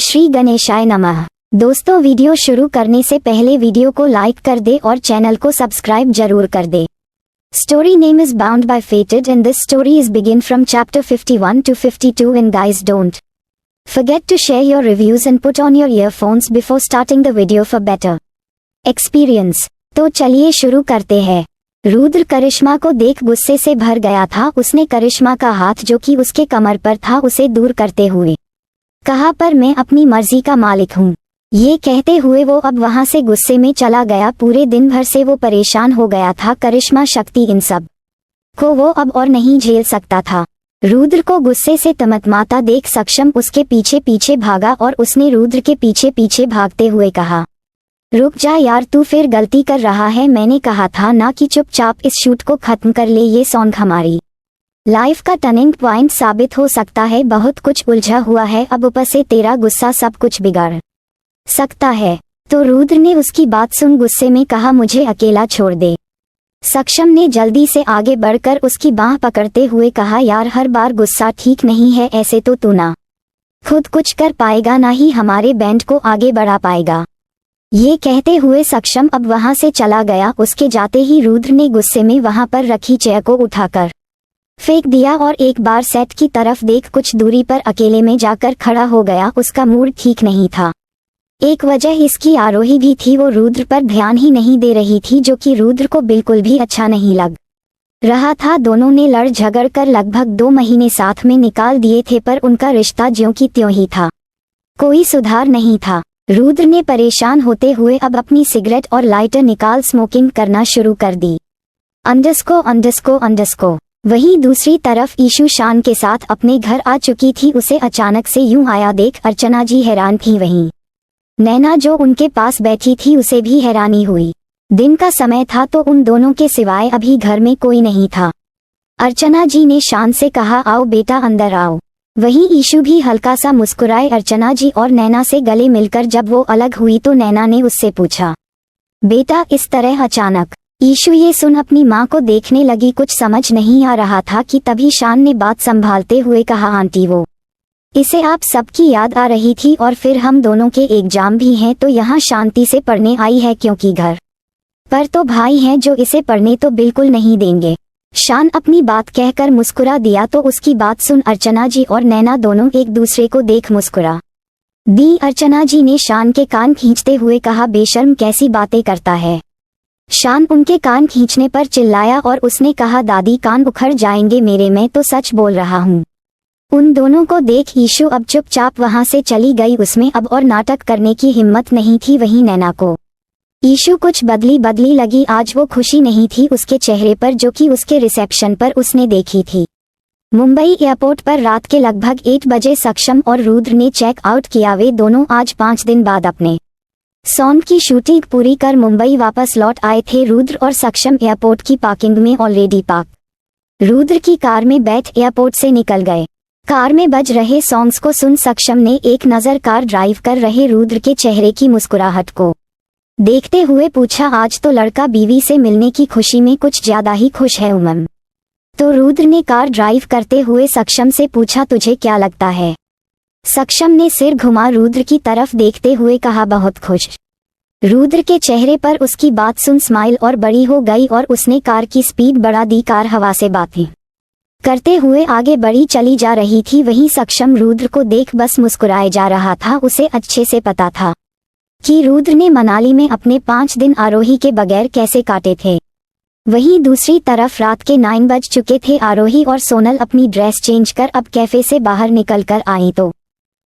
श्री गणेशाय नमः। दोस्तों, वीडियो शुरू करने से पहले वीडियो को लाइक कर दे और चैनल को सब्सक्राइब जरूर कर दे। Story name is Bound by Fated and this story is begin from chapter 51 to 52 and guys don't forget to share your reviews and put on your earphones before starting the video for better experience। तो चलिए शुरू करते हैं। रुद्र करिश्मा को देख गुस्से से भर गया था। उसने करिश्मा का हाथ जो कि उसके कमर पर था उसे दूर करते हुए कहा, पर मैं अपनी मर्जी का मालिक हूँ। ये कहते हुए वो अब वहां से गुस्से में चला गया। पूरे दिन भर से वो परेशान हो गया था। करिश्मा, शक्ति, इन सब को वो अब और नहीं झेल सकता था। रुद्र को गुस्से से तमतमाता देख सक्षम उसके पीछे पीछे भागा और उसने रुद्र के पीछे पीछे भागते हुए कहा, रुक जा यार, तू फिर गलती कर रहा है। मैंने कहा था ना कि चुपचाप इस शूट को खत्म कर ले। ये सॉन्ग हमारी लाइफ का टर्निंग पॉइंट साबित हो सकता है। बहुत कुछ उलझा हुआ है, अब ऊपर से तेरा गुस्सा सब कुछ बिगाड़ सकता है। तो रुद्र ने उसकी बात सुन गुस्से में कहा, मुझे अकेला छोड़ दे। सक्षम ने जल्दी से आगे बढ़कर उसकी बाह पकड़ते हुए कहा, यार हर बार गुस्सा ठीक नहीं है। ऐसे तो तू ना खुद कुछ कर पाएगा ना ही हमारे बैंड को आगे बढ़ा पाएगा। ये कहते हुए सक्षम अब वहां से चला गया। उसके जाते ही रुद्र ने गुस्से में वहां पर रखी चेयर को उठाकर फेंक दिया और एक बार सेट की तरफ देख कुछ दूरी पर अकेले में जाकर खड़ा हो गया। उसका मूड ठीक नहीं था। एक वजह इसकी आरोही भी थी। वो रुद्र पर ध्यान ही नहीं दे रही थी, जो कि रुद्र को बिल्कुल भी अच्छा नहीं लग रहा था। दोनों ने लड़ झगड़ कर लगभग 2 महीने साथ में निकाल दिए थे, पर उनका रिश्ता ज्यों की त्यों ही था, कोई सुधार नहीं था। रुद्र ने परेशान होते हुए अब अपनी सिगरेट और लाइटर निकाल स्मोकिंग करना शुरू कर दी। अंडस्को। वहीं दूसरी तरफ ईशु शान के साथ अपने घर आ चुकी थी। उसे अचानक से यूं आया देख अर्चना जी हैरान थी। वहीं नैना जो उनके पास बैठी थी उसे भी हैरानी हुई। दिन का समय था तो उन दोनों के सिवाय अभी घर में कोई नहीं था। अर्चना जी ने शान से कहा, आओ बेटा अंदर आओ। वहीं ईशु भी हल्का सा मुस्कुराए। अर्चना जी और नैना से गले मिलकर जब वो अलग हुई तो नैना ने उससे पूछा, बेटा इस तरह अचानक? ईशु ये सुन अपनी माँ को देखने लगी। कुछ समझ नहीं आ रहा था कि तभी शान ने बात संभालते हुए कहा, आंटी वो इसे आप सबकी याद आ रही थी और फिर हम दोनों के एग्जाम भी हैं तो यहाँ शांति से पढ़ने आई है, क्योंकि घर पर तो भाई हैं जो इसे पढ़ने तो बिल्कुल नहीं देंगे। शान अपनी बात कहकर मुस्कुरा दिया तो उसकी बात सुन अर्चना जी और नैना दोनों एक दूसरे को देख मुस्कुरा दी। अर्चना जी ने शान के कान खींचते हुए कहा, बेशर्म कैसी बातें करता है। शान उनके कान खींचने पर चिल्लाया और उसने कहा, दादी कान उखड़ जाएंगे मेरे, मैं तो सच बोल रहा हूँ। उन दोनों को देख ईशु अब चुपचाप वहां से चली गई। उसमें अब और नाटक करने की हिम्मत नहीं थी। वहीं नैना को ईशु कुछ बदली लगी। आज वो खुशी नहीं थी उसके चेहरे पर, जो कि उसके रिसेप्शन पर उसने देखी थी। मुंबई एयरपोर्ट पर रात के लगभग 8 बजे सक्षम और रुद्र ने चेक आउट किया। वे दोनों आज 5 दिन बाद अपने सॉन्ग की शूटिंग पूरी कर मुंबई वापस लौट आए थे। रुद्र और सक्षम एयरपोर्ट की पार्किंग में ऑलरेडी पार्क रुद्र की कार में बैठ एयरपोर्ट से निकल गए। कार में बज रहे सॉन्ग्स को सुन सक्षम ने एक नज़र कार ड्राइव कर रहे रुद्र के चेहरे की मुस्कुराहट को देखते हुए पूछा, आज तो लड़का बीवी से मिलने की खुशी में कुछ ज्यादा ही खुश है उमम। तो रुद्र ने कार ड्राइव करते हुए सक्षम से पूछा, तुझे क्या लगता है? सक्षम ने सिर घुमा रुद्र की तरफ देखते हुए कहा, बहुत खुश। रुद्र के चेहरे पर उसकी बात सुन स्माइल और बड़ी हो गई और उसने कार की स्पीड बढ़ा दी। कार हवा से बातें करते हुए आगे बढ़ी चली जा रही थी। वहीं सक्षम रुद्र को देख बस मुस्कुराए जा रहा था। उसे अच्छे से पता था कि रुद्र ने मनाली में अपने 5 दिन आरोही के बगैर कैसे काटे थे। वहीं दूसरी तरफ रात के 9 बज चुके थे। आरोही और सोनल अपनी ड्रेस चेंज कर अब कैफे से बाहर निकल कर आई तो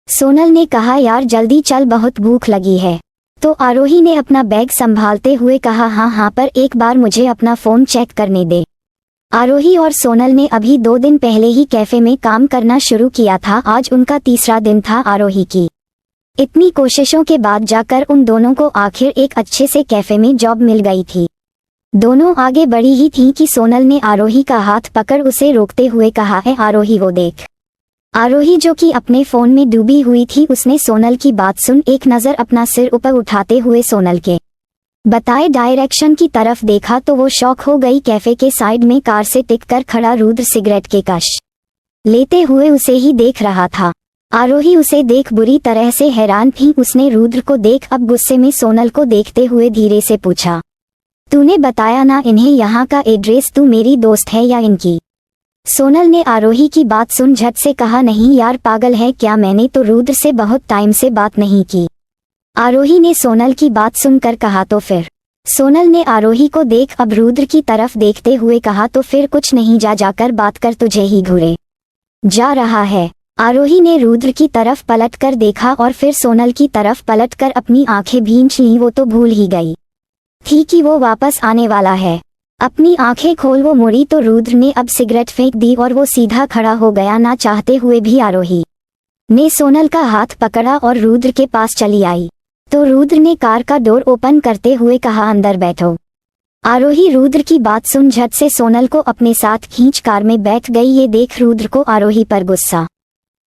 सोनल ने कहा, यार जल्दी चल, बहुत भूख लगी है। तो आरोही ने अपना बैग संभालते हुए कहा, हाँ पर एक बार मुझे अपना फोन चेक करने दे। आरोही और सोनल ने अभी 2 दिन पहले ही कैफे में काम करना शुरू किया था। आज उनका तीसरा दिन था। आरोही की इतनी कोशिशों के बाद जाकर उन दोनों को आखिर एक अच्छे से कैफे में जॉब मिल गई थी। दोनों आगे बढ़ी ही थी कि सोनल ने आरोही का हाथ पकड़ उसे रोकते हुए कहा, है आरोही वो देख। आरोही जो कि अपने फोन में डूबी हुई थी, उसने सोनल की बात सुन एक नज़र अपना सिर ऊपर उठाते हुए सोनल के बताए डायरेक्शन की तरफ देखा तो वो शॉक हो गई। कैफे के साइड में कार से टिक कर खड़ा रुद्र सिगरेट के कश लेते हुए उसे ही देख रहा था। आरोही उसे देख बुरी तरह से हैरान थी। उसने रुद्र को देख अब गुस्से में सोनल को देखते हुए धीरे से पूछा, तूने बताया ना इन्हें यहाँ का एड्रेस, तू मेरी दोस्त है या इनकी? सोनल ने आरोही की बात सुन झट से कहा, नहीं यार पागल है क्या, मैंने तो रुद्र से बहुत टाइम से बात नहीं की। आरोही ने सोनल की बात सुनकर कहा, तो फिर? सोनल ने आरोही को देख अब रुद्र की तरफ देखते हुए कहा, तो फिर कुछ नहीं, जाकर बात कर, तुझे ही घूरे जा रहा है। आरोही ने रुद्र की तरफ पलटकर देखा और फिर सोनल की तरफ पलटकर अपनी आंखें भींच लीं। वो तो भूल ही गई थी कि वो वापस आने वाला है। अपनी आंखें खोल वो मुड़ी तो रुद्र ने अब सिगरेट फेंक दी और वो सीधा खड़ा हो गया। ना चाहते हुए भी आरोही ने सोनल का हाथ पकड़ा और रुद्र के पास चली आई तो रुद्र ने कार का डोर ओपन करते हुए कहा, अंदर बैठो। आरोही रुद्र की बात सुन झट से सोनल को अपने साथ खींच कार में बैठ गई। ये देख रुद्र को आरोही पर गुस्सा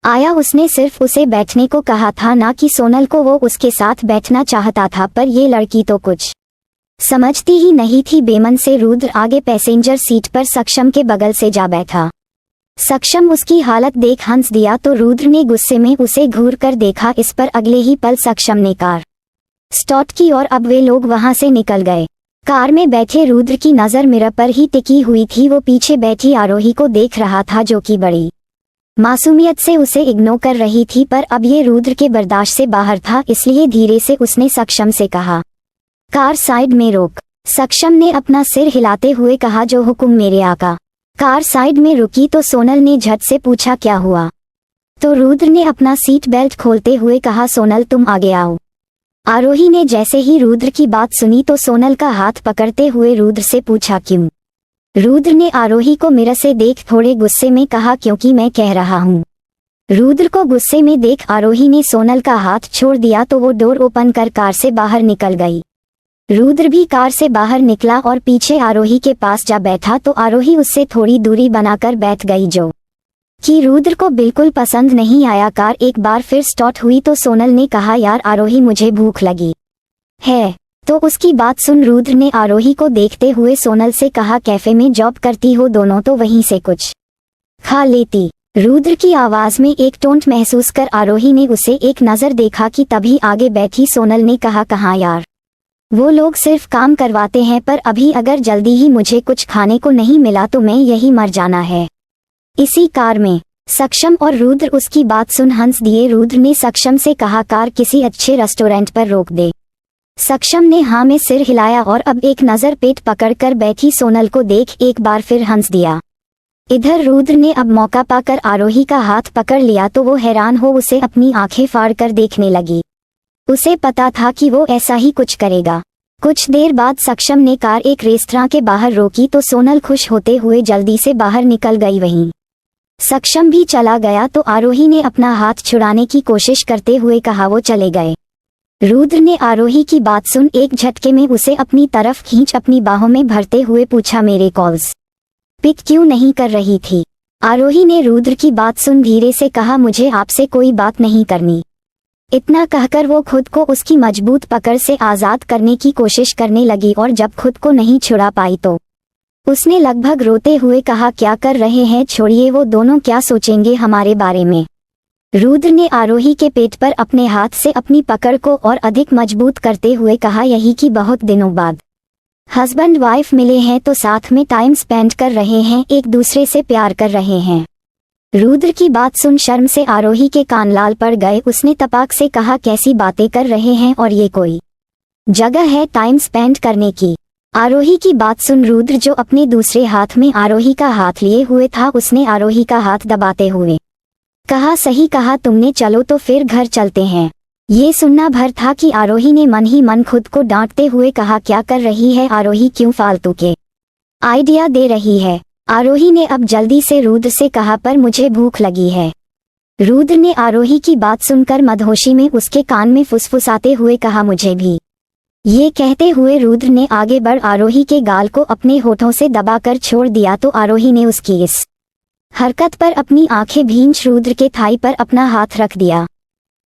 आया। उसने सिर्फ उसे बैठने को कहा था, ना कि सोनल को। वो उसके साथ बैठना चाहता था पर ये लड़की तो कुछ समझती ही नहीं थी। बेमन से रुद्र आगे पैसेंजर सीट पर सक्षम के बगल से जा बैठा। सक्षम उसकी हालत देख हंस दिया तो रुद्र ने गुस्से में उसे घूर कर देखा। इस पर अगले ही पल सक्षम ने कार स्टार्ट की और अब वे लोग वहां से निकल गए। कार में बैठे रुद्र की नजर मिरर पर ही टिकी हुई थी। वो पीछे बैठी आरोही को देख रहा था जो कि बड़ी मासूमियत से उसे इग्नोर कर रही थी, पर अब ये रुद्र के बर्दाश्त से बाहर था। इसलिए धीरे से उसने सक्षम से कहा, कार साइड में रोक। सक्षम ने अपना सिर हिलाते हुए कहा, जो हुक्म मेरे आका। कार साइड में रुकी तो सोनल ने झट से पूछा, क्या हुआ? तो रुद्र ने अपना सीट बेल्ट खोलते हुए कहा, सोनल तुम आगे आओ। आरोही ने जैसे ही रुद्र की बात सुनी तो सोनल का हाथ पकड़ते हुए रुद्र से पूछा, क्यों? रुद्र ने आरोही को मिरर से देख थोड़े गुस्से में कहा, क्योंकि मैं कह रहा हूँ। रुद्र को गुस्से में देख आरोही ने सोनल का हाथ छोड़ दिया तो वो डोर ओपन कर कार से बाहर निकल गई। रुद्र भी कार से बाहर निकला और पीछे आरोही के पास जा बैठा तो आरोही उससे थोड़ी दूरी बनाकर बैठ गई, जो कि रुद्र को बिल्कुल पसंद नहीं आया। कार एक बार फिर स्टार्ट हुई तो सोनल ने कहा, यार आरोही मुझे भूख लगी है। तो उसकी बात सुन रुद्र ने आरोही को देखते हुए सोनल से कहा, कैफे में जॉब करती हो दोनों, तो वहीं से कुछ खा लेती। रुद्र की आवाज में एक टोंट महसूस कर आरोही ने उसे एक नजर देखा कि तभी आगे बैठी सोनल ने कहा, कहाँ यार, वो लोग सिर्फ काम करवाते हैं, पर अभी अगर जल्दी ही मुझे कुछ खाने को नहीं मिला तो मैं यही मर जाना है इसी कार में। सक्षम और रुद्र उसकी बात सुन हंस दिए। रुद्र ने सक्षम से कहा, कार किसी अच्छे रेस्टोरेंट पर रोक दे। सक्षम ने हाँ में सिर हिलाया और अब एक नजर पेट पकड़कर बैठी सोनल को देख एक बार फिर हंस दिया। इधर रुद्र ने अब मौका पाकर आरोही का हाथ पकड़ लिया तो वो हैरान हो उसे अपनी आंखें फाड़ कर देखने लगी। उसे पता था कि वो ऐसा ही कुछ करेगा। कुछ देर बाद सक्षम ने कार एक रेस्तरां के बाहर रोकी तो सोनल खुश होते हुए जल्दी से बाहर निकल गई। वहीं सक्षम भी चला गया तो आरोही ने अपना हाथ छुड़ाने की कोशिश करते हुए कहा, वो चले गए। रुद्र ने आरोही की बात सुन एक झटके में उसे अपनी तरफ खींच अपनी बाहों में भरते हुए पूछा, मेरे कॉल्स पिक क्यों नहीं कर रही थी? आरोही ने रुद्र की बात सुन धीरे से कहा, मुझे आपसे कोई बात नहीं करनी। इतना कहकर वो खुद को उसकी मजबूत पकड़ से आजाद करने की कोशिश करने लगी और जब खुद को नहीं छुड़ा पाई तो उसने लगभग रोते हुए कहा, क्या कर रहे हैं, छोड़िए, वो दोनों क्या सोचेंगे हमारे बारे में। रुद्र ने आरोही के पेट पर अपने हाथ से अपनी पकड़ को और अधिक मजबूत करते हुए कहा, यही कि बहुत दिनों बाद हस्बैंड वाइफ मिले हैं तो साथ में टाइम स्पेंड कर रहे हैं, एक दूसरे से प्यार कर रहे हैं। रुद्र की बात सुन शर्म से आरोही के कान लाल पड़ गए। उसने तपाक से कहा, कैसी बातें कर रहे हैं और ये कोई जगह है टाइम स्पेंड करने की? आरोही की बात सुन रुद्र जो अपने दूसरे हाथ में आरोही का हाथ लिए हुए था उसने आरोही का हाथ दबाते हुए कहा, सही कहा तुमने, चलो तो फिर घर चलते हैं। ये सुनना भर था कि आरोही ने मन ही मन खुद को डांटते हुए कहा, क्या कर रही है आरोही, क्यों फालतू के आइडिया दे रही है? आरोही ने अब जल्दी से रुद्र से कहा, पर मुझे भूख लगी है। रुद्र ने आरोही की बात सुनकर मदहोशी में उसके कान में फुसफुसाते हुए कहा, मुझे भी। ये कहते हुए रुद्र ने आगे बढ़ आरोही के गाल को अपने होठों से दबाकर छोड़ दिया तो आरोही ने उसकी इस हरकत पर अपनी आंखें भींच रुद्र के थाई पर अपना हाथ रख दिया।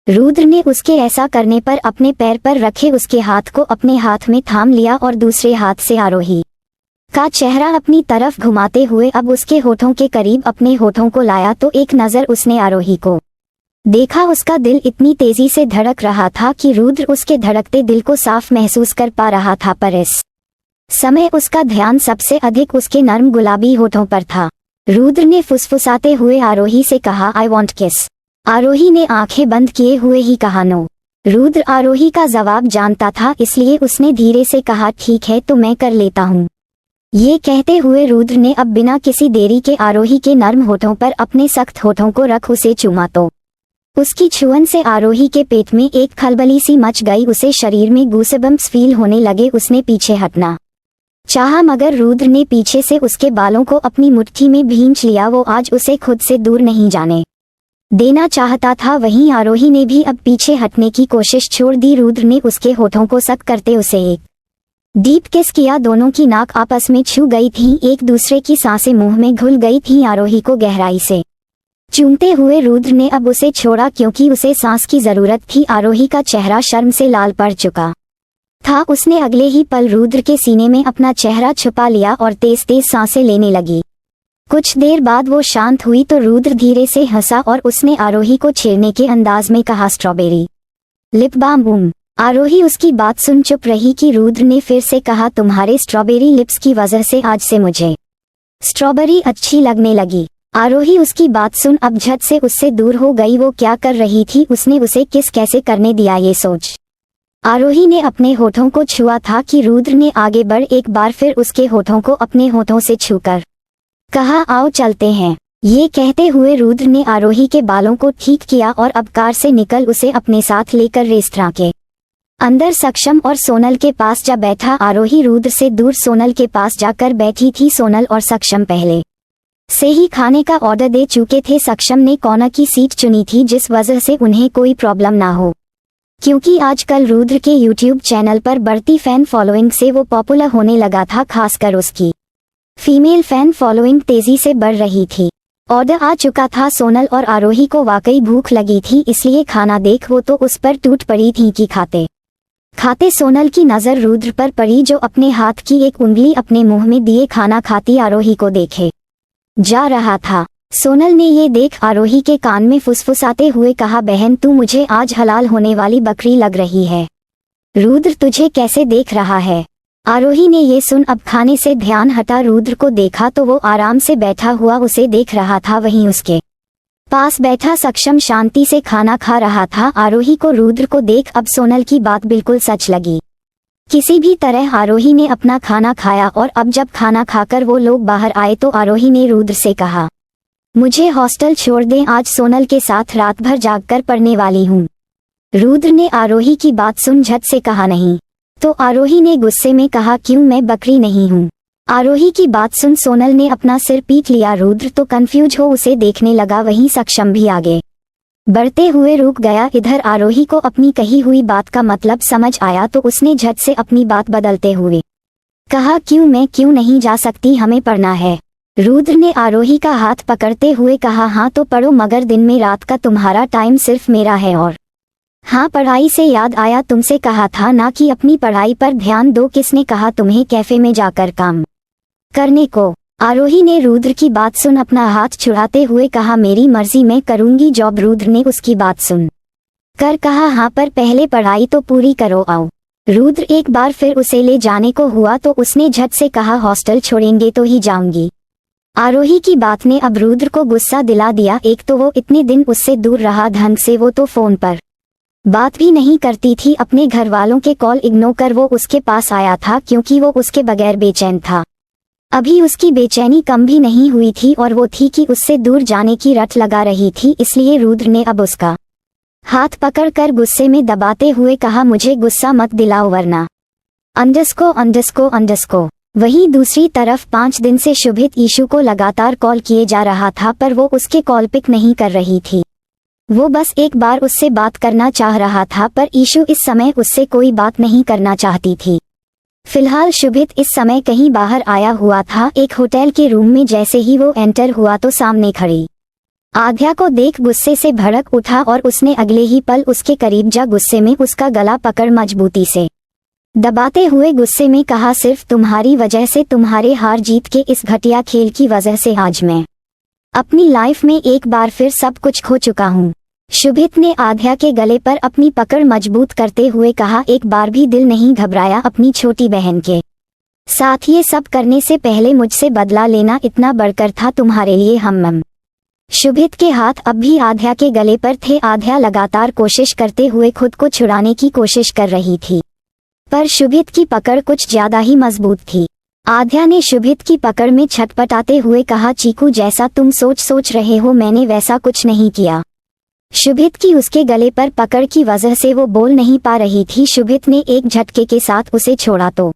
रुद्र ने उसके ऐसा करने पर अपने पैर पर रखे उसके हाथ को अपने हाथ में थाम लिया और दूसरे हाथ से आरोही का चेहरा अपनी तरफ घुमाते हुए अब उसके होठों के करीब अपने होठों को लाया तो एक नजर उसने आरोही को देखा उसका दिल इतनी तेजी से धड़क रहा था कि रुद्र उसके धड़कते दिल को साफ महसूस कर पा रहा था, पर इस समय उसका ध्यान सबसे अधिक उसके नर्म गुलाबी होठों पर था। रुद्र ने फुसफुसाते हुए आरोही से कहा, आई वॉन्ट किस। आरोही ने आंखें बंद किए हुए ही कहा, नो। रुद्र आरोही का जवाब जानता था, इसलिए उसने धीरे से कहा, ठीक है तो मैं कर लेता हूँ। ये कहते हुए रुद्र ने अब बिना किसी देरी के आरोही के नर्म होठों पर अपने सख्त होठों को रख उसे चूमा तो उसकी छुअन से आरोही के पेट में एक खलबली सी मच गई। उसे शरीर में गूसेबम्प्स फील होने लगे। उसने पीछे हटना चाहा, मगर रुद्र ने पीछे से उसके बालों को अपनी मुट्ठी में भींच लिया। वो आज उसे खुद से दूर नहीं जाने देना चाहता था। वहीं आरोही ने भी अब पीछे हटने की कोशिश छोड़ दी। रुद्र ने उसके होठों को सख्त करते उसे एक डीप किस किया। दोनों की नाक आपस में छू गई थी, एक दूसरे की सांसें मुंह में घुल गई थीं। आरोही को गहराई से चूमते हुए रुद्र ने अब उसे छोड़ा, क्योंकि उसे सांस की जरूरत थी। आरोही का चेहरा शर्म से लाल पड़ चुका था। उसने अगले ही पल रुद्र के सीने में अपना चेहरा छुपा लिया और तेज तेज सांसें लेने लगी। कुछ देर बाद वो शांत हुई तो रुद्र धीरे से हंसा और उसने आरोही को छेड़ने के अंदाज में कहा, स्ट्रॉबेरी लिप बाम। आरोही उसकी बात सुन चुप रही कि रुद्र ने फिर से कहा, तुम्हारे स्ट्रॉबेरी लिप्स की वजह से आज से मुझे स्ट्रॉबेरी अच्छी लगने लगी। आरोही उसकी बात सुन अब झट से उससे दूर हो गई। वो क्या कर रही थी, उसने उसे किस कैसे करने दिया, ये सोच आरोही ने अपने होठों को छुआ था कि रुद्र ने आगे बढ़ एक बार फिर उसके होठों को अपने होठों से छूकर कहा, आओ चलते हैं। ये कहते हुए रुद्र ने आरोही के बालों को ठीक किया और अब कार से निकल उसे अपने साथ लेकर रेस्तरां के अंदर सक्षम और सोनल के पास जा बैठा। आरोही रुद्र से दूर सोनल के पास जाकर बैठी थी। सोनल और सक्षम पहले से ही खाने का ऑर्डर दे चुके थे। सक्षम ने कॉर्नर की सीट चुनी थी, जिस वजह से उन्हें कोई प्रॉब्लम ना हो, क्योंकि आजकल रुद्र के यूट्यूब चैनल पर बढ़ती फैन फॉलोइंग से वो पॉपुलर होने लगा था। खासकर उसकी फीमेल फैन फॉलोइंग तेजी से बढ़ रही थी। ऑर्डर आ चुका था। सोनल और आरोही को वाकई भूख लगी थी, इसलिए खाना देख वो तो उस पर टूट पड़ी थी कि खाते खाते सोनल की नजर रुद्र पर पड़ी, जो अपने हाथ की एक उंगली अपने मुंह में दिए खाना खाती आरोही को देखे जा रहा था। सोनल ने ये देख आरोही के कान में फुसफुसाते हुए कहा, बहन तू मुझे आज हलाल होने वाली बकरी लग रही है। रुद्र तुझे कैसे देख रहा है। आरोही ने ये सुन अब खाने से ध्यान हटा। रुद्र को देखा तो वो आराम से बैठा हुआ उसे देख रहा था। वहीं उसके पास बैठा सक्षम शांति से खाना खा रहा था। आरोही को रुद्र को देख अब सोनल की बात बिल्कुल सच लगी। किसी भी तरह आरोही ने अपना खाना खाया और अब जब खाना खाकर वो लोग बाहर आए तो आरोही ने रुद्र से कहा, मुझे हॉस्टल छोड़ दें, आज सोनल के साथ रात भर जागकर पढ़ने वाली हूँ। रुद्र ने आरोही की बात सुन झट से कहा, नहीं। तो आरोही ने गुस्से में कहा, क्यों, मैं बकरी नहीं हूँ। आरोही की बात सुन सोनल ने अपना सिर पीट लिया। रुद्र तो कंफ्यूज हो उसे देखने लगा। वहीं सक्षम भी आगे बढ़ते हुए रुक गया। इधर आरोही को अपनी कही हुई बात का मतलब समझ आया तो उसने झट से अपनी बात बदलते हुए कहा, क्यों, मैं क्यों नहीं जा सकती, हमें पढ़ना है। रुद्र ने आरोही का हाथ पकड़ते हुए कहा, हाँ तो पढ़ो, मगर दिन में रात का तुम्हारा टाइम सिर्फ मेरा है। और हाँ, पढ़ाई से याद आया, तुमसे कहा था ना कि अपनी पढ़ाई पर ध्यान दो। किसने कहा तुम्हें कैफे में जाकर काम करने को। आरोही ने रुद्र की बात सुन अपना हाथ छुड़ाते हुए कहा, मेरी मर्जी, मैं करूंगी जॉब। रुद्र ने उसकी बात सुन कर कहा, हाँ पर पहले पढ़ाई तो पूरी करो, आओ। रुद्र एक बार फिर उसे ले जाने को हुआ तो उसने झट से कहा, हॉस्टल छोड़ेंगे तो ही जाऊंगी। आरोही की बात ने अब रुद्र को गुस्सा दिला दिया। एक तो वो इतने दिन उससे दूर रहा ढंग से, वो तो फोन पर बात भी नहीं करती थी। अपने घर वालों के कॉल इग्नोर कर वो उसके पास आया था, क्योंकि वो उसके बगैर बेचैन था। अभी उसकी बेचैनी कम भी नहीं हुई थी और वो थी कि उससे दूर जाने की रट लगा रही थी। इसलिए रुद्र ने अब उसका हाथ पकड़कर गुस्से में दबाते हुए कहा, मुझे गुस्सा मत दिलाओ वरना ____। वहीं दूसरी तरफ 5 दिन से शुभित ईशु को लगातार कॉल किए जा रहा था, पर वो उसके कॉल पिक नहीं कर रही थी। वो बस एक बार उससे बात करना चाह रहा था, पर ईशु इस समय उससे कोई बात नहीं करना चाहती थी। फिलहाल शुभित इस समय कहीं बाहर आया हुआ था। एक होटल के रूम में जैसे ही वो एंटर हुआ तो सामने खड़ी आध्या को देख गुस्से से भड़क उठा और उसने अगले ही पल उसके करीब जा गुस्से में उसका गला पकड़ मजबूती से दबाते हुए गुस्से में कहा, सिर्फ तुम्हारी वजह से, तुम्हारे हार जीत के इस घटिया खेल की वजह से आज मैं अपनी लाइफ में एक बार फिर सब कुछ खो चुका हूँ। शुभित ने आध्या के गले पर अपनी पकड़ मजबूत करते हुए कहा, एक बार भी दिल नहीं घबराया अपनी छोटी बहन के साथ। ये सब करने से पहले मुझसे बदला लेना इतना बढ़कर था तुम्हारे लिए हम। शुभित के हाथ अब भी आध्या के गले पर थे। आध्या लगातार कोशिश करते हुए खुद को छुड़ाने की कोशिश कर रही थी, पर शुभित की पकड़ कुछ ज्यादा ही मजबूत थी। आध्या ने शुभित की पकड़ में छटपटाते हुए कहा, चीकू जैसा तुम सोच रहे हो मैंने वैसा कुछ नहीं किया। शुभित की उसके गले पर पकड़ की वजह से वो बोल नहीं पा रही थी। शुभित ने एक झटके के साथ उसे छोड़ा तो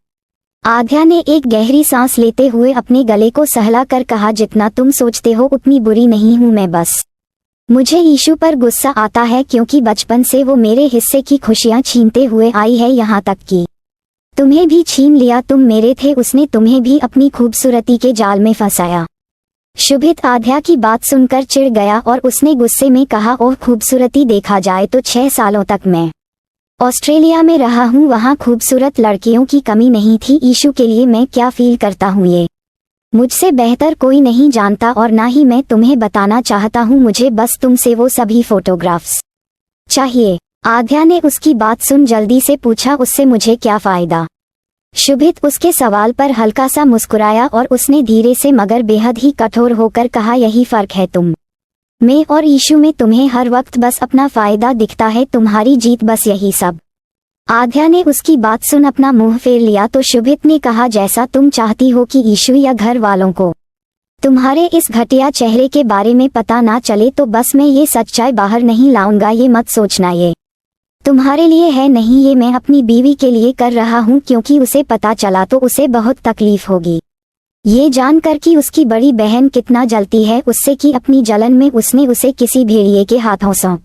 आध्या ने एक गहरी सांस लेते हुए अपने गले को सहला कर कहा, जितना तुम सोचते हो उतनी बुरी नहीं हूं मैं। बस मुझे ईशू पर गुस्सा आता है क्योंकि बचपन से वो मेरे हिस्से की खुशियां छीनते हुए आई है, यहाँ तक कि तुम्हें भी छीन लिया। तुम मेरे थे, उसने तुम्हें भी अपनी खूबसूरती के जाल में फंसाया। शुभित आध्या की बात सुनकर चिढ़ गया और उसने गुस्से में कहा, ओह खूबसूरती देखा जाए तो 6 सालों तक मैं ऑस्ट्रेलिया में रहा हूँ, वहाँ खूबसूरत लड़कियों की कमी नहीं थी। ईशू के लिए मैं क्या फील करता हूँ ये मुझसे बेहतर कोई नहीं जानता और ना ही मैं तुम्हें बताना चाहता हूँ। मुझे बस तुमसे वो सभी फोटोग्राफ्स चाहिए। आध्या ने उसकी बात सुन जल्दी से पूछा, उससे मुझे क्या फायदा? शुभित उसके सवाल पर हल्का सा मुस्कुराया और उसने धीरे से मगर बेहद ही कठोर होकर कहा, यही फर्क है तुम मैं और ईशू में, तुम्हें हर वक्त बस अपना फायदा दिखता है, तुम्हारी जीत बस यही सब। आध्या ने उसकी बात सुन अपना मुंह फेर लिया तो शुभित ने कहा, जैसा तुम चाहती हो कि ईशू या घर वालों को तुम्हारे इस घटिया चेहरे के बारे में पता ना चले, तो बस मैं ये सच्चाई बाहर नहीं लाऊंगा। ये मत सोचना ये तुम्हारे लिए है नहीं, ये मैं अपनी बीवी के लिए कर रहा हूँ, क्योंकि उसे पता चला तो उसे बहुत तकलीफ होगी। ये जानकर कि उसकी बड़ी बहन कितना जलती है उससे कि अपनी जलन में उसने उसे किसी भेड़िए के हाथों सौंप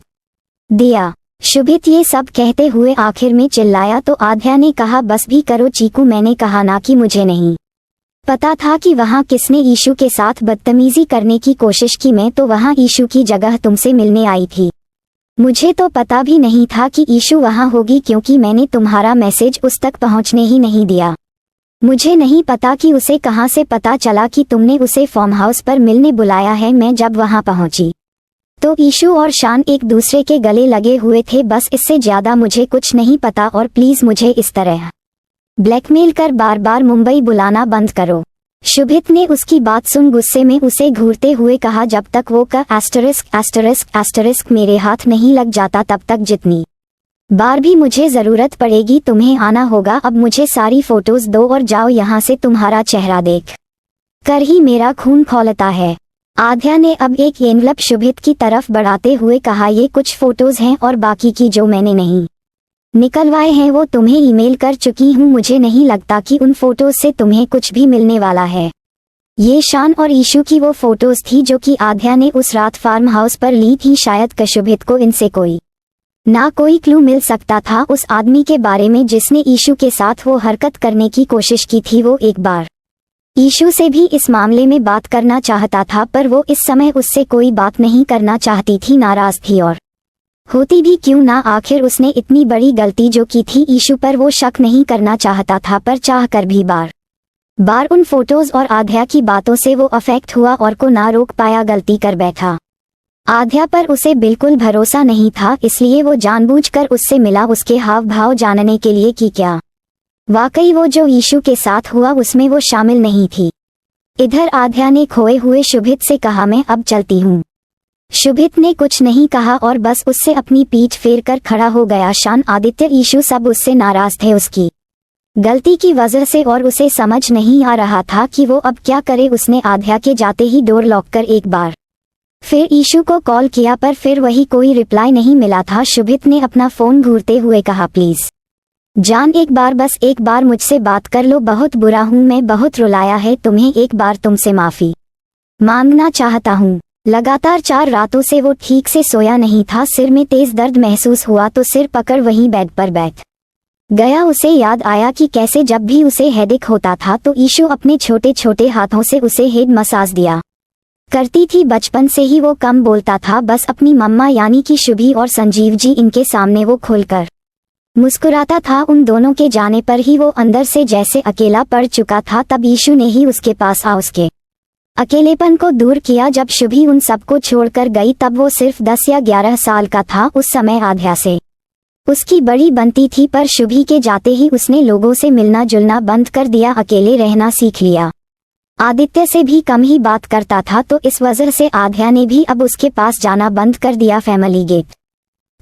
दिया। शुभित ये सब कहते हुए आखिर में चिल्लाया तो आध्या ने कहा, बस भी करो चीकू, मैंने कहा ना कि मुझे नहीं पता था कि वहाँ किसने ईशू के साथ बदतमीजी करने की कोशिश की। मैं तो वहाँ ईशू की जगह तुमसे मिलने आई थी। मुझे तो पता भी नहीं था कि ईशू वहाँ होगी, क्योंकि मैंने तुम्हारा मैसेज उस तक पहुँचने ही नहीं दिया। मुझे नहीं पता कि उसे कहाँ से पता चला कि तुमने उसे फार्म हाउस पर मिलने बुलाया है। मैं जब वहाँ पहुँची तो ईशू और शान एक दूसरे के गले लगे हुए थे, बस इससे ज्यादा मुझे कुछ नहीं पता। और प्लीज मुझे इस तरह ब्लैकमेल कर बार बार मुंबई बुलाना बंद करो। शुभित ने उसकी बात सुन गुस्से में उसे घूरते हुए कहा, जब तक वो का ***** मेरे हाथ नहीं लग जाता तब तक जितनी बार भी मुझे जरूरत पड़ेगी तुम्हें आना होगा। अब मुझे सारी फोटोज दो और जाओ यहाँ से, तुम्हारा चेहरा देख कर ही मेरा खून खौलता है। आध्या ने अब एक एनवलप शुभित की तरफ बढ़ाते हुए कहा, ये कुछ फोटोज हैं और बाकी की जो मैंने नहीं निकलवाए हैं वो तुम्हें ईमेल कर चुकी हूँ। मुझे नहीं लगता कि उन फोटोज से तुम्हें कुछ भी मिलने वाला है। ये शान और ईशू की वो फोटोज थी जो कि आध्या ने उस रात फार्म हाउस पर ली थी। शायद शुभित को इनसे कोई ना कोई क्लू मिल सकता था उस आदमी के बारे में जिसने ईशू के साथ वो हरकत करने की कोशिश की थी। वो एक बार ईशू से भी इस मामले में बात करना चाहता था, पर वो इस समय उससे कोई बात नहीं करना चाहती थी, नाराज थी। और होती भी क्यों ना, आखिर उसने इतनी बड़ी गलती जो की थी ईशू पर वो शक नहीं करना चाहता था, पर चाह कर भी बार बार उन फोटोज और आध्या की बातों से वो अफेक्ट हुआ और को ना रोक पाया, गलती कर बैठा। आध्या पर उसे बिल्कुल भरोसा नहीं था, इसलिए वो जानबूझकर उससे मिला उसके हाव भाव जानने के लिए कि क्या वाकई वो जो ईशू के साथ हुआ उसमें वो शामिल नहीं थी। इधर आध्या ने खोए हुए शुभित से कहा, मैं अब चलती हूँ। शुभित ने कुछ नहीं कहा और बस उससे अपनी पीठ फेर कर खड़ा हो गया। शान, आदित्य, ईशू सब उससे नाराज थे उसकी गलती की वजह से, और उसे समझ नहीं आ रहा था कि वो अब क्या करे। उसने आध्या के जाते ही डोर लॉक कर एक बार फिर ईशू को कॉल किया, पर फिर वही कोई रिप्लाई नहीं मिला था। शुभित ने अपना फोन घूरते हुए कहा, प्लीज जान, एक बार, बस एक बार मुझसे बात कर लो। बहुत बुरा हूँ मैं, बहुत रुलाया है तुम्हें, एक बार तुमसे माफी मांगना चाहता हूँ। लगातार 4 रातों से वो ठीक से सोया नहीं था। सिर में तेज दर्द महसूस हुआ तो सिर पकड़ वहीं बेड पर बैठ गया। उसे याद आया कि कैसे जब भी उसे हेडेक होता था तो ईशू अपने छोटे छोटे हाथों से उसे हेड मसाज दिया करती थी। बचपन से ही वो कम बोलता था, बस अपनी मम्मा यानी कि शुभी और संजीव जी इनके सामने वो खुलकर मुस्कुराता था। उन दोनों के जाने पर ही वो अंदर से जैसे अकेला पड़ चुका था। तब ईशू ने ही उसके पास आ उसके अकेलेपन को दूर किया। जब शुभी उन सबको छोड़कर गई तब वो सिर्फ 10 या 11 साल का था। उस समय आध्या से उसकी बड़ी बनती थी, पर शुभी के जाते ही उसने लोगों से मिलना जुलना बंद कर दिया, अकेले रहना सीख लिया। आदित्य से भी कम ही बात करता था, तो इस वजह से आध्या ने भी अब उसके पास जाना बंद कर दिया। फैमिली गेट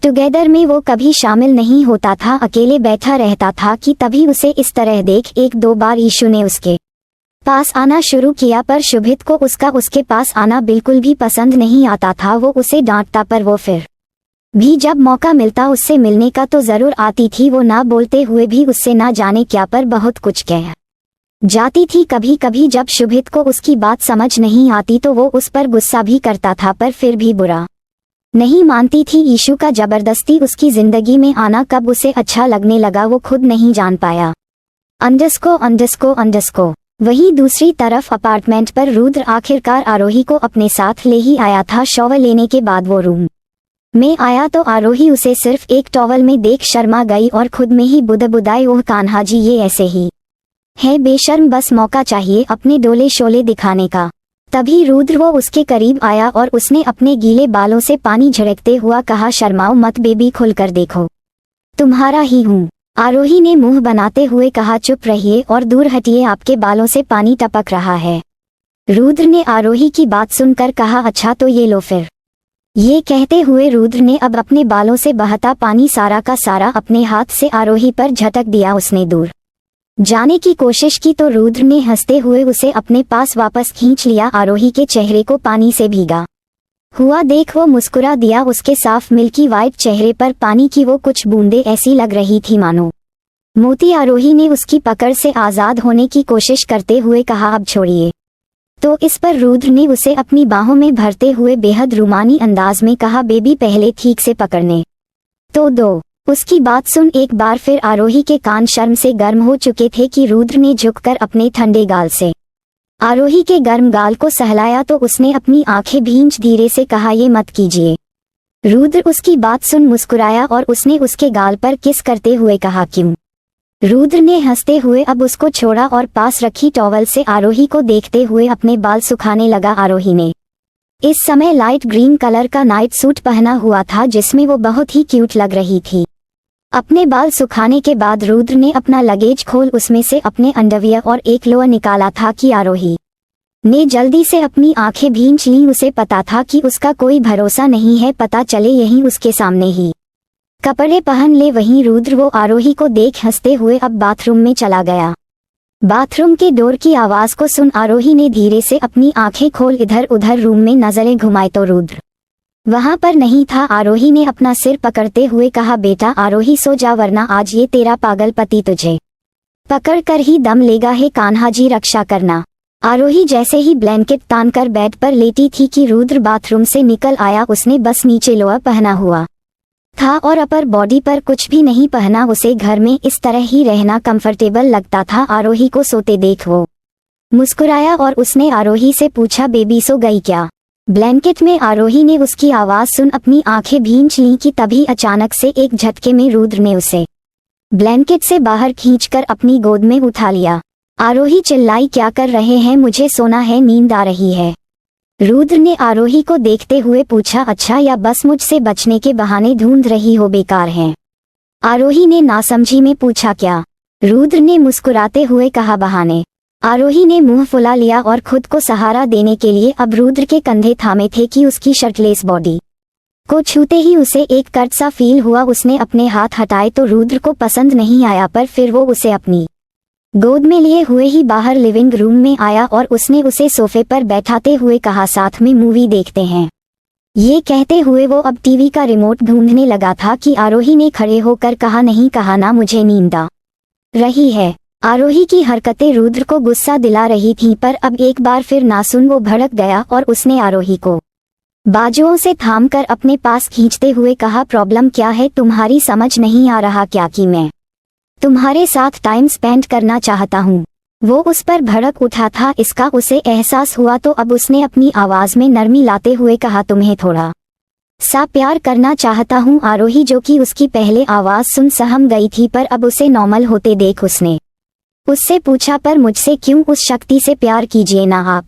टुगेदर में वो कभी शामिल नहीं होता था, अकेले बैठा रहता था कि तभी उसे इस तरह देख 1-2 बार ईशु ने उसके पास आना शुरू किया, पर शुभित को उसके पास आना बिल्कुल भी पसंद नहीं आता था। वो उसे डांटता, पर वो फिर भी जब मौका मिलता उससे मिलने का तो जरूर आती थी। वो ना बोलते हुए भी उससे ना जाने क्या पर बहुत कुछ कह जाती थी। कभी कभी जब शुभित को उसकी बात समझ नहीं आती तो वो उस पर गुस्सा भी करता था, पर फिर भी बुरा नहीं मानती थी। ईशु का जबरदस्ती उसकी जिंदगी में आना कब उसे अच्छा लगने लगा वो खुद नहीं जान पाया। अंडस्को। वहीं दूसरी तरफ अपार्टमेंट पर रुद्र आखिरकार आरोही को अपने साथ ले ही आया था। शॉवर लेने के बाद वो रूम में आया तो आरोही उसे सिर्फ एक टॉवल में देख शर्मा गई और खुद में ही बुदबुदाई, ओह कान्हा जी ये ऐसे ही है बेशर्म, बस मौका चाहिए अपने डोले शोले दिखाने का। तभी रुद्र वो उसके करीब आया और उसने अपने गीले बालों से पानी झड़कते हुआ कहा, शर्माओ मत बेबी, खुलकर देखो तुम्हारा ही हूँ। आरोही ने मुंह बनाते हुए कहा, चुप रहिए और दूर हटिए, आपके बालों से पानी टपक रहा है। रुद्र ने आरोही की बात सुनकर कहा, अच्छा तो ये लो फिर। ये कहते हुए रुद्र ने अब अपने बालों से बहता पानी सारा का सारा अपने हाथ से आरोही पर झटक दिया। उसने दूर जाने की कोशिश की तो रुद्र ने हंसते हुए उसे अपने पास वापस खींच लिया। आरोही के चेहरे को पानी से भीगा हुआ देख वो मुस्कुरा दिया। उसके साफ मिल्की वाइट चेहरे पर पानी की वो कुछ बूंदें ऐसी लग रही थी मानो मोती। आरोही ने उसकी पकड़ से आजाद होने की कोशिश करते हुए कहा, अब छोड़िए। तो इस पर रुद्र ने उसे अपनी बाहों में भरते हुए बेहद रूमानी अंदाज में कहा, बेबी पहले ठीक से पकड़ने तो दो। उसकी बात सुन एक बार फिर आरोही के कान शर्म से गर्म हो चुके थे कि रुद्र ने झुककर अपने ठंडे गाल से आरोही के गर्म गाल को सहलाया तो उसने अपनी आंखें भींच धीरे से कहा, ये मत कीजिए। रुद्र उसकी बात सुन मुस्कुराया और उसने उसके गाल पर किस करते हुए कहा, क्यों? रुद्र ने हंसते हुए अब उसको छोड़ा और पास रखी टॉवल से आरोही को देखते हुए अपने बाल सुखाने लगा। आरोही ने इस समय लाइट ग्रीन कलर का नाइट सूट पहना हुआ था जिसमें वो बहुत ही क्यूट लग रही थी। अपने बाल सुखाने के बाद रुद्र ने अपना लगेज खोल उसमें से अपने अंडरवियर और एक लोअर निकाला था कि आरोही ने जल्दी से अपनी आंखें भींच लीं। उसे पता था कि उसका कोई भरोसा नहीं है, पता चले यहीं उसके सामने ही कपड़े पहन ले। वहीं रुद्र वो आरोही को देख हंसते हुए अब बाथरूम में चला गया। बाथरूम के डोर की आवाज को सुन आरोही ने धीरे से अपनी आंखें खोल इधर उधर रूम में नजरें घुमाई तो रुद्र वहां पर नहीं था। आरोही ने अपना सिर पकड़ते हुए कहा, बेटा आरोही सो जा, वरना आज ये तेरा पागल पति तुझे पकड़ कर ही दम लेगा है, कान्हा जी रक्षा करना। आरोही जैसे ही ब्लैंकेट तानकर बेड पर लेटी थी कि रुद्र बाथरूम से निकल आया। उसने बस नीचे लोअर पहना हुआ था और अपर बॉडी पर कुछ भी नहीं पहना। उसे घर में इस तरह ही रहना कंफर्टेबल लगता था। आरोही को सोते देख वो मुस्कुराया और उसने आरोही से पूछा, बेबी सो गई क्या? ब्लैंकेट में आरोही ने उसकी आवाज सुन अपनी आंखें भींच लीं कि तभी अचानक से एक झटके में रुद्र ने उसे ब्लैंकेट से बाहर खींचकर अपनी गोद में उठा लिया। आरोही चिल्लाई, क्या कर रहे हैं? मुझे सोना है, नींद आ रही है। रुद्र ने आरोही को देखते हुए पूछा, अच्छा या बस मुझसे बचने के बहाने ढूंढ रही हो? बेकार हैं। आरोही ने नासमझी में पूछा, क्या? रुद्र ने मुस्कुराते हुए कहा, बहाने। आरोही ने मुंह फुला लिया और खुद को सहारा देने के लिए अब रुद्र के कंधे थामे थे कि उसकी शर्टलेस बॉडी को छूते ही उसे एक कर्ट सा फील हुआ। उसने अपने हाथ हटाए तो रुद्र को पसंद नहीं आया, पर फिर वो उसे अपनी गोद में लिए हुए ही बाहर लिविंग रूम में आया और उसने उसे सोफे पर बैठाते हुए कहा, साथ में मूवी देखते हैं। ये कहते हुए वो अब टीवी का रिमोट ढूंढने लगा था कि आरोही ने खड़े होकर कहा, नहीं कहा ना, मुझे नींद आ रही है। आरोही की हरकतें रुद्र को गुस्सा दिला रही थीं, पर अब एक बार फिर नासुन वो भड़क गया और उसने आरोही को बाजुओं से थामकर अपने पास खींचते हुए कहा, प्रॉब्लम क्या है तुम्हारी? समझ नहीं आ रहा क्या कि मैं तुम्हारे साथ टाइम स्पेंड करना चाहता हूँ। वो उस पर भड़क उठा था, इसका उसे एहसास हुआ तो अब उसने अपनी आवाज में नरमी लाते हुए कहा, तुम्हें थोड़ा सा प्यार करना चाहता हूँ। आरोही जो कि उसकी पहले आवाज सुन सहम गई थी, पर अब उसे नॉर्मल होते देख उसने उससे पूछा, पर मुझसे क्यों? उस शक्ति से प्यार कीजिए ना आप।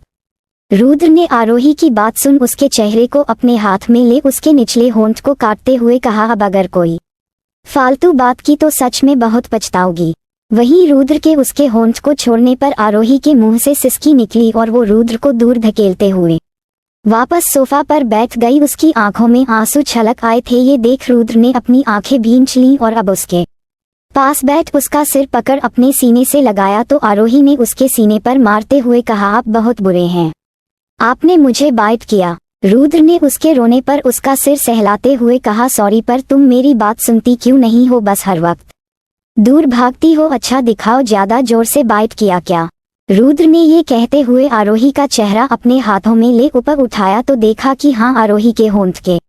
रुद्र ने आरोही की बात सुन उसके चेहरे को अपने हाथ में ले उसके निचले होंठ को काटते हुए कहा, अब अगर कोई फालतू बात की तो सच में बहुत पछताओगी। वहीं रुद्र के उसके होंठ को छोड़ने पर आरोही के मुंह से सिसकी निकली और वो रुद्र को दूर धकेलते हुए वापस सोफा पर बैठ गई। उसकी आंखों में आंसू छलक आए थे। ये देख रुद्र ने अपनी आंखें भींच लीं और अब उसके पास बैठ उसका सिर पकड़ अपने सीने से लगाया तो आरोही ने उसके सीने पर मारते हुए कहा, आप बहुत बुरे हैं, आपने मुझे बाइट किया। रुद्र ने उसके रोने पर उसका सिर सहलाते हुए कहा, सॉरी, पर तुम मेरी बात सुनती क्यों नहीं हो, बस हर वक्त दूर भागती हो। अच्छा दिखाओ, ज्यादा जोर से बाइट किया क्या? रुद्र ने ये कहते हुए आरोही का चेहरा अपने हाथों में ले ऊपर उठाया तो देखा कि हाँ, आरोही के होंठ के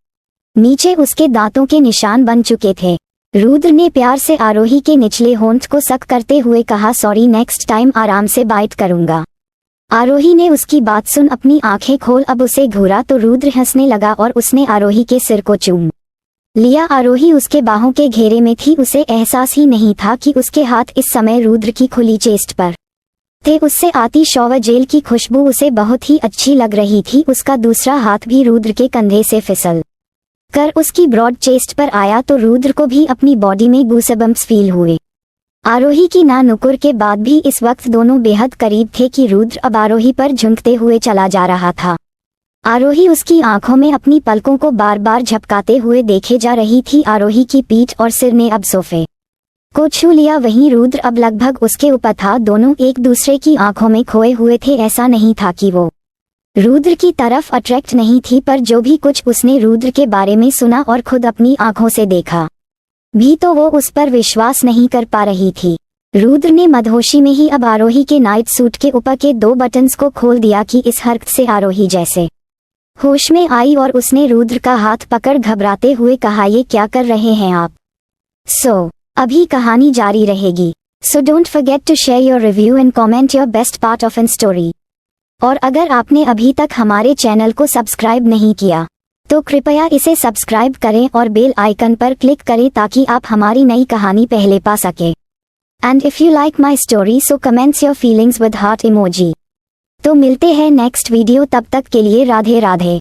नीचे उसके दांतों के निशान बन चुके थे। रुद्र ने प्यार से आरोही के निचले होंठ को सक करते हुए कहा, सॉरी, नेक्स्ट टाइम आराम से बाइट करूंगा। आरोही ने उसकी बात सुन अपनी आंखें खोल अब उसे घूरा तो रुद्र हंसने लगा और उसने आरोही के सिर को चूम लिया। आरोही उसके बाहों के घेरे में थी। उसे एहसास ही नहीं था कि उसके हाथ इस समय रुद्र की खुली चेस्ट पर थे। उससे आती शॉवर जेल की खुशबू उसे बहुत ही अच्छी लग रही थी। उसका दूसरा हाथ भी रुद्र के कंधे से फिसल कर उसकी ब्रॉड चेस्ट पर आया तो रुद्र को भी अपनी बॉडी में गूसेबम्प्स फील हुए। आरोही की ना नुकुर के बाद भी इस वक्त दोनों बेहद करीब थे कि रुद्र अब आरोही पर झुकते हुए चला जा रहा था। आरोही उसकी आंखों में अपनी पलकों को बार बार झपकाते हुए देखे जा रही थी। आरोही की पीठ और सिर ने अब सोफे को छू लिया। वहीं रुद्र अब लगभग उसके ऊपर था। दोनों एक दूसरे की आंखों में खोए हुए थे। ऐसा नहीं था कि वो रुद्र की तरफ अट्रैक्ट नहीं थी, पर जो भी कुछ उसने रुद्र के बारे में सुना और खुद अपनी आंखों से देखा भी तो वो उस पर विश्वास नहीं कर पा रही थी। रुद्र ने मदहोशी में ही अब आरोही के नाइट सूट के ऊपर के 2 बटन्स को खोल दिया कि इस हरकत से आरोही जैसे होश में आई और उसने रुद्र का हाथ पकड़ घबराते हुए कहा, ये क्या कर रहे हैं आप? अभी कहानी जारी रहेगी। So don't forget to share your review and comment your best part of an story. और अगर आपने अभी तक हमारे चैनल को सब्सक्राइब नहीं किया तो कृपया इसे सब्सक्राइब करें और बेल आइकन पर क्लिक करें ताकि आप हमारी नई कहानी पहले पा सके। And if you like my story so comments your feelings with heart emoji. तो मिलते हैं नेक्स्ट वीडियो, तब तक के लिए राधे राधे।